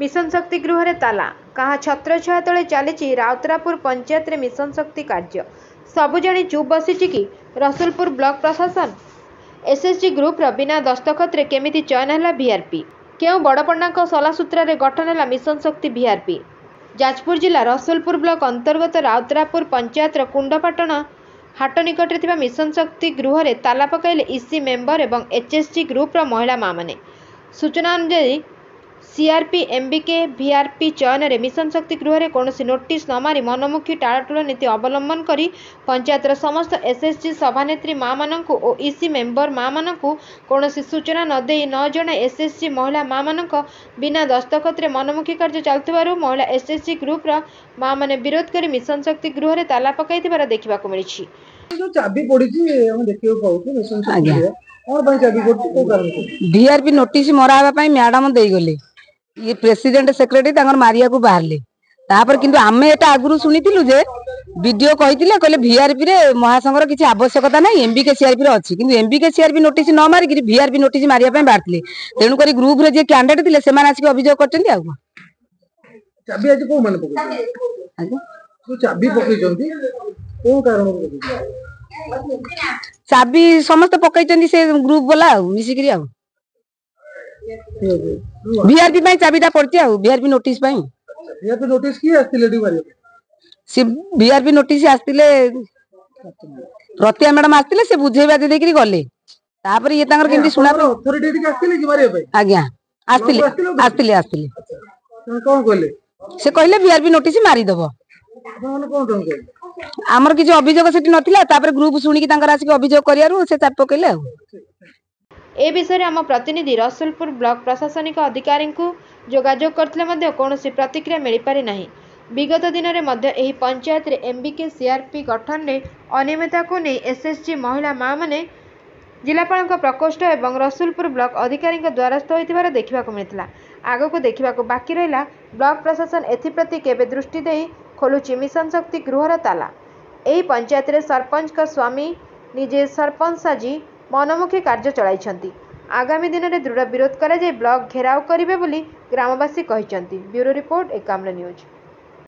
Mission शक्ति गृह ताला कहा छत्रछाया तले चली राउतरापुर पंचायत रे मिशन शक्ति कार्य सबु जाणी चुप बसी कि रसुलपुर ब्लॉक प्रशासन एसएसजी ग्रुप रा बिना दस्तखत रे केमिति चयन है वीआरपी क्यों बड़पंडा सला सूत्र रे गठन है मिशन शक्ति वीआरपी। जाजपुर जिला रसुलपुर ब्लॉक अंतर्गत राउतरापुर पंचायत कुंडपाटण हाट निकट में मिशन शक्ति गृह रे ताला पकाइले इसी मेंबर एवं एचएसजी ग्रुप रा महिला माँ माने। सूचना अनुसार सीआरपी एमबीके वीआरपी चयन में मिशन शक्ति गृह में कौन नोटिस न मारी मनमुखी टाळाटुळ नीति अवलंबन करी पंचायतर समस्त एसएसजी सभानेत्री माँ मानक और ईसी मेंबर माँ मानक कौन सूचना नदे न जन एसएसजी महिला माँ मानक बिना दस्तखत रे मनमुखी कार्य चलुथिबारु महिला एसएसजी ग्रुप रा माँ माने विरोध करी मिशन शक्ति गृह रे ताला पकाइथिबार देखिबाकु मिलिछि। जो चाबी पड़ीची हम देखियो पाउछु मिशन शक्ति गृह और भाई चाबी पड़ची को कारण वीआरपी नोटिस मरावा पई मैडम देई गले ये प्रेसिडेंट सेक्रेटरी तांगर मारिया को बाहरले तापर किंतु आमे एटा आगुरु सुनिथिलु जे वीडियो कहिथिले कहले वीआरपी रे महासंघर किछि आवश्यकता नै एमबीके सीआरपी रे अछि किंतु एमबीके सीआरपी नोटिस न मारि कि वीआरपी नोटिस मारिया पई बाहरथिले तेनु करी ग्रुप रे जे कैंडिडेट थिले से माने आसी अभियोग करचंती आ चाबी आज को माने पकई आजा तो चाबी पकई जंती को कारण चाबी समस्त पकई से ग्रुप वाला मिसी करी आ वीआरपी पई चाबीटा पड़ती आ वीआरपी नोटिस पई वीआरपी नोटिस की आस्तिले डी मारिया से वीआरपी नोटिस आस्तिले प्रतिया मैडम आस्तिले से बुझेबा दे देकरी गले तापर ये तांगर केमती सुना अथॉरिटी के आस्तिले कि मारिया पई आज्ञा आस्तिले कोन कहले से कहले वीआरपी नोटिस मारी दबो कोन कोन कहले आमर किछ अभियोग सेठी नथिला तापर ग्रुप सुनी कि तांकर आसी अभियोग करियारु से चाप पकेले आ ए विषय आम प्रतिनिधि रसुलपुर ब्लॉक प्रशासनिक अधिकारी को जोगाजोग करते कौन प्रतिक्रिया मिल पारि ना। विगत दिन में पंचायत रे एमबीके सीआरपी गठन में अनियमितता को नहीं एसएसजी महिला माँ माने जिलापाल प्रकोष्ठ और रसुलपुर ब्लॉक अधिकारी द्वारस्थ होता देखा मिलता। आग को देखा बाकी रहा ब्लॉक प्रशासन एप्रति केवे दृष्टि दे खोलुची मिशन शक्ति गृहर ताला। यही पंचायत रे सरपंच का स्वामी निजे सरपंच साजी मनमुखी कार्य चलाई आगामी दिन में दृढ़ विरोध कर ब्लॉक घेराव करेंगे ग्रामवासी कहते। Bureau report Ekamra news.